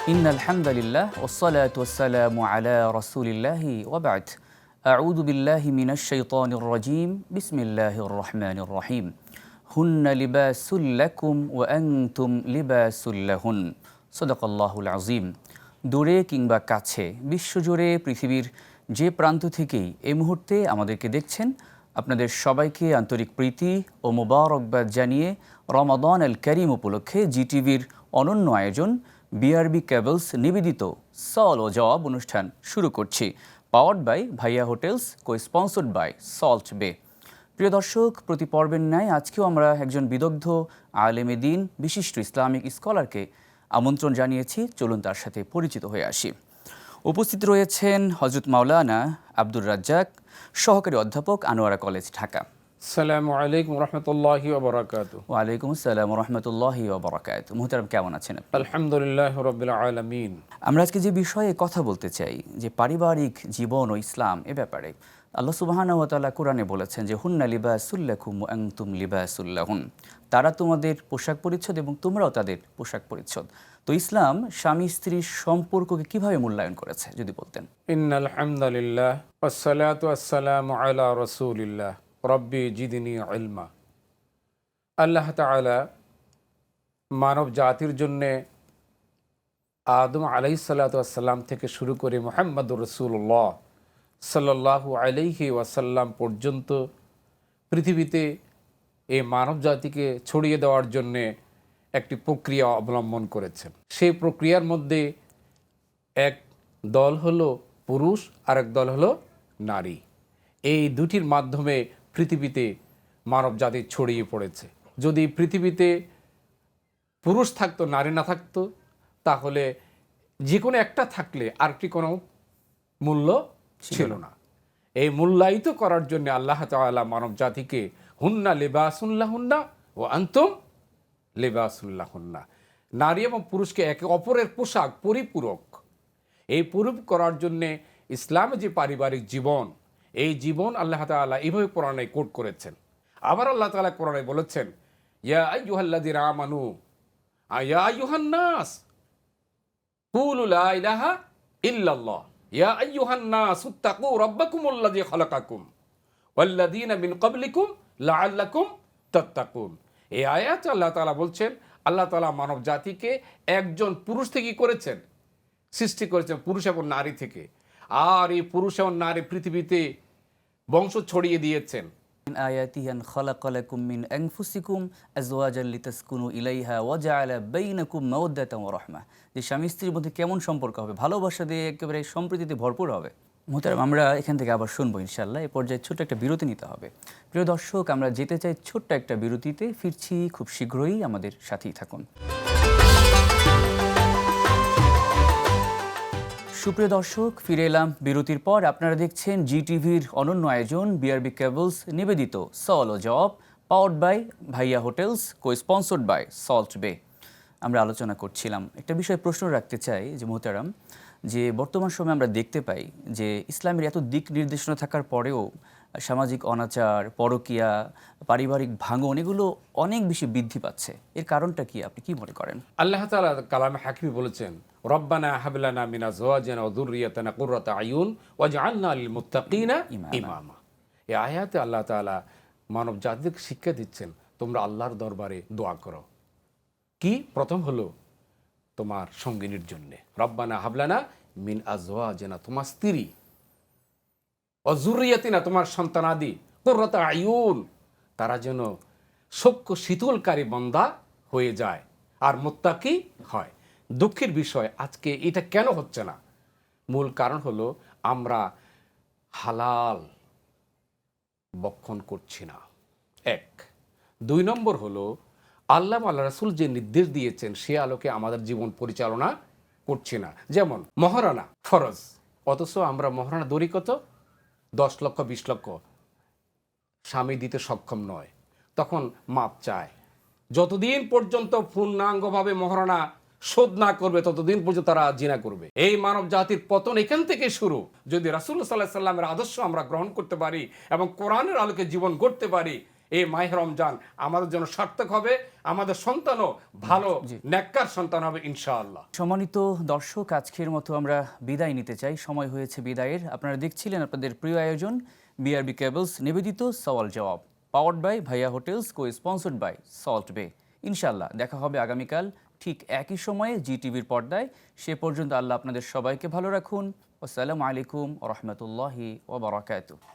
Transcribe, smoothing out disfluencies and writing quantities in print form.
ইন্নাল হামদালিল্লাহ ওয়াসসালাতু ওয়াসসালামু আলা রাসূলিল্লাহি ওয়া বা'দ। আউযু বিল্লাহি মিনাশ শাইতানির রাজীম। বিসমিল্লাহির রহমানির রহিম। হুন্না লিবাসুল লাকুম ওয়া আনতুম লিবাসুল লাহুন। সাদাকাল্লাহুল আযীম। দূরে কিংবা কাছে, বিশ্বজুড়ে পৃথিবীর যে প্রান্ত থেকেই এই মুহূর্তে আমাদেরকে দেখছেন, আপনাদের সবাইকে আন্তরিক প্রীতি ও মোবারকবাদ জানিয়ে রমাদান আল কারীম উপলক্ষে জিটিভির অনন্য আয়োজন বিআরবি কেবলস নিবেদিত সওয়াল ও জবাব অনুষ্ঠান শুরু করছি, powered by Bhaiya hotels, কো-স্পন্সর্ড by Salt বে। প্রিয় দর্শক, প্রতি পর্বের ন্যায় আজকেও আমরা একজন বিদগ্ধ আলেমে দ্বীন, বিশিষ্ট ইসলামিক স্কলারকে আমন্ত্রণ জানিয়েছি। চলুন তার সাথে পরিচিত হয়ে আসি। উপস্থিত রয়েছেন হযরত মাওলানা আব্দুর রাজ্জাক, সহকারী অধ্যাপক, আনোয়ারা কলেজ, ঢাকা। আসসালামু আলাইকুম রহমতুল্লাহি ওয়া বারাকাতুহু। ওয়ালাইকুম আসসালাম রাহমাতুল্লাহি ওয়া বারাকাতুহু। মুহতারাম, কেমন আছেন আপনি? আলহামদুলিল্লাহ রাব্বিল আলামিন। আমরা আজকে যে বিষয়ে কথা বলতে চাই, যে পারিবারিক জীবন ও ইসলাম, এ ব্যাপারে আল্লাহ সুবহানাহু ওয়া তাআলা কোরআনে বলেছেন যে হুন্না লিবাসুল লাকুম ওয়া আনতুম লিবাসুল লাহুন। তারা তোমাদের পোশাক পরিচ্ছদ এবং তোমরাও তাদের পোশাক পরিচ্ছদ। তো ইসলাম স্বামী স্ত্রীর সম্পর্ককে কিভাবে মূল্যায়ন করেছে যদি বলতেন। ইন্নাল হামদালিল্লাহ ওয়াসসালাতু ওয়াসসালামু আলা রাসূলিল্লাহ রাব্বি জিদনি ইলমা। আল্লাহ তাআলা মানব জাতির জন্যে আদম আলাইহিস সালাতু ওয়াসসালাম থেকে শুরু করে মুহাম্মদুর রাসূলুল্লাহ সাল্লাল্লাহু আলাইহি ওয়াসাল্লাম পর্যন্ত পৃথিবীতে এই মানব জাতিকে ছড়িয়ে দেওয়ার জন্যে একটি প্রক্রিয়া অবলম্বন করেছেন। সেই প্রক্রিয়ার মধ্যে এক দল হলো পুরুষ আর এক দল হলো নারী। এই দুটির মাধ্যমে পৃথিবীতে মানব জাতি ছড়িয়ে পড়েছে। যদি পৃথিবীতে পুরুষ থাকতো, নারী না থাকতো, তাহলে যে কোনো একটা থাকলে আরেকটি কোনো মূল্য ছিল না। এই মূল্যায়িত করার জন্য আল্লাহ তাআলা মানব জাতিকে হুন্না লিবাসুল্লাহুন্না ও আনতুম লিবাসুল্লাহুন্না, নারী এবং পুরুষকে একে অপরের পোশাক, পরিপূরক, এই পূরক করার জন্যে ইসলামে যে পারিবারিক জীবন, এই জীবন আল্লাহ তাআলা এইভাবে কোরআনে কোট করেছেন। আবার আল্লাহ তাআলা কোরআনে বলেছেন, ইয়া আইয়ুহাল্লাযীনা আমানু ইয়া আইয়ুহান নাস কুলু লা ইলাহা ইল্লাল্লাহ ইয়া আইয়ুহান নাস ইত্তাকু রাব্বাকুমুল্লাযী খালাকাকুম ওয়াল্লাযীনা মিন ক্বাবলিকুম লাআল্লাকুম তাত্তাকুন। এই আয়াত আল্লাহ তাআলা বলছেন, আল্লাহ তাআলা মানব জাতিকে একজন পুরুষ থেকে করেছেন, সৃষ্টি করেছেন পুরুষ এবং নারী থেকে। আর এই পুরুষ এবং নারী পৃথিবীতে বংশ ছড়িয়ে দিয়েছেন। আয়াতিহি আন খালাকা লাকুম মিন আনফুসিকুম আজওয়াজান লিতাসকুনু ইলাইহা ওয়া জাআলা বাইনাকুম মাওয়াদ্দাতান ওয়া রাহমা। যে স্বামী স্ত্রীর মধ্যে কেমন সম্পর্ক হবে, ভালোবাসা দিয়ে একেবারে সম্প্রীতিতে ভরপুর হবে। মুহতারাম, আমরা এখান থেকে আবার শুনবো ইনশাআল্লাহ। এই পর্যায়ে ছোট্ট একটা বিরতি নিতে হবে। প্রিয় দর্শক, আমরা যেতে চাই ছোট্ট একটা বিরতিতে, ফিরছি খুব শীঘ্রই, আমাদের সাথেই থাকুন। সুপ্রিয় দর্শক, ফিরে এলাম বিরতির পর। আপনারা দেখছেন জিটিভির অনন্য আয়োজন বিআরবি কেবলস নিবেদিত সওয়াল ও জবাব, powered by Bhaiya hotels, কো-স্পন্সর্ড by Salt বে। আমরা আলোচনা করছিলাম, একটা বিষয়ে প্রশ্ন রাখতে চাই যে মোহতারাম, যে বর্তমান সময়ে আমরা দেখতে পাই যে ইসলামের এত দিক নির্দেশনা থাকার পরেও সামাজিক অনাচার, পরকীয়া, পারিবারিক ভাঙন, এগুলো অনেক বেশি বৃদ্ধি পাচ্ছে। এর কারণটা কি, আপনি কি মনে করেন? আল্লাহ তাআলা কালামে হাকিমে বলেছেন, রব্বানা হাব লানা মিন আজওয়াজিনা ওয়া যুররিয়াতিনা কুররাতা আয়ুন ওয়াজআলনা লিল মুত্তাকিনা ইমামা। এই আয়াতে আল্লাহ তাআলা মানব জাতিকে শিক্ষা দিচ্ছেন, তোমরা আল্লাহর দরবারে দোয়া করো। কি? প্রথম হলো তোমার সঙ্গিনীর জন্য, রব্বানা হাব লানা মিন আজওয়াজিনা, তোমার স্ত্রী, ওয়া যুররিয়াতিনা, তোমার সন্তানাদি, কুররাতা আয়ুন, তারা যেন সখ্য শীতলকারী বান্দা হয়ে যায় আর মুত্তাকি হয়। দুঃখের বিষয়, আজকে এটা কেন হচ্ছে না? মূল কারণ হলো আমরা হালাল বক্ষণ করছি না, এক। দুই নম্বর হলো আল্লাহ রাসূল যে নির্দেশ দিয়েছেন সে আলোকে আমাদের জীবন পরিচালনা করছি না। যেমন মহারানা ফরজ, অথচ আমরা মহারানা দড়ি কত, 10 লক্ষ 20 লক্ষ, স্বামী দিতে সক্ষম নয়, তখন মাপ চায়। যতদিন পর্যন্ত পূর্ণাঙ্গভাবে মহারানা শোধ না করবে ততদিন পর্যন্ত তারা জিনা করবে। এই মানব জাতির পতন এখান থেকে শুরু। যদি রাসূলুল্লাহ সাল্লাল্লাহু আলাইহি ওয়াসাল্লামের আদর্শ আমরা গ্রহণ করতে পারি এবং কোরআনের আলোকে জীবন গড়তে পারি, এই মাহে রমজান আমাদের জন্য সার্থক হবে, আমাদের সন্তানও ভালো নেককার সন্তান হবে ইনশাআল্লাহ। সম্মানিত দর্শক, আজকের মতো আমরা বিদায় নিতে চাই, সময় হয়েছে বিদায়ের। আপনারা দেখছিলেন আপনাদের প্রিয় আয়োজন বিআরবি কেবলস নিবেদিত সওয়াল জবাব, powered by Bhaiya Hotels, co sponsored by Salt Bay. ইনশাআল্লাহ দেখা হবে আগামীকাল ঠিক একই সময়ে জি টিভির পর্দায়। সে পর্যন্ত আল্লাহ আপনাদের সবাইকে ভালো রাখুন। আসসালামু আলাইকুম ওয়া রাহমাতুল্লাহি ওয়া বারাকাতুহু।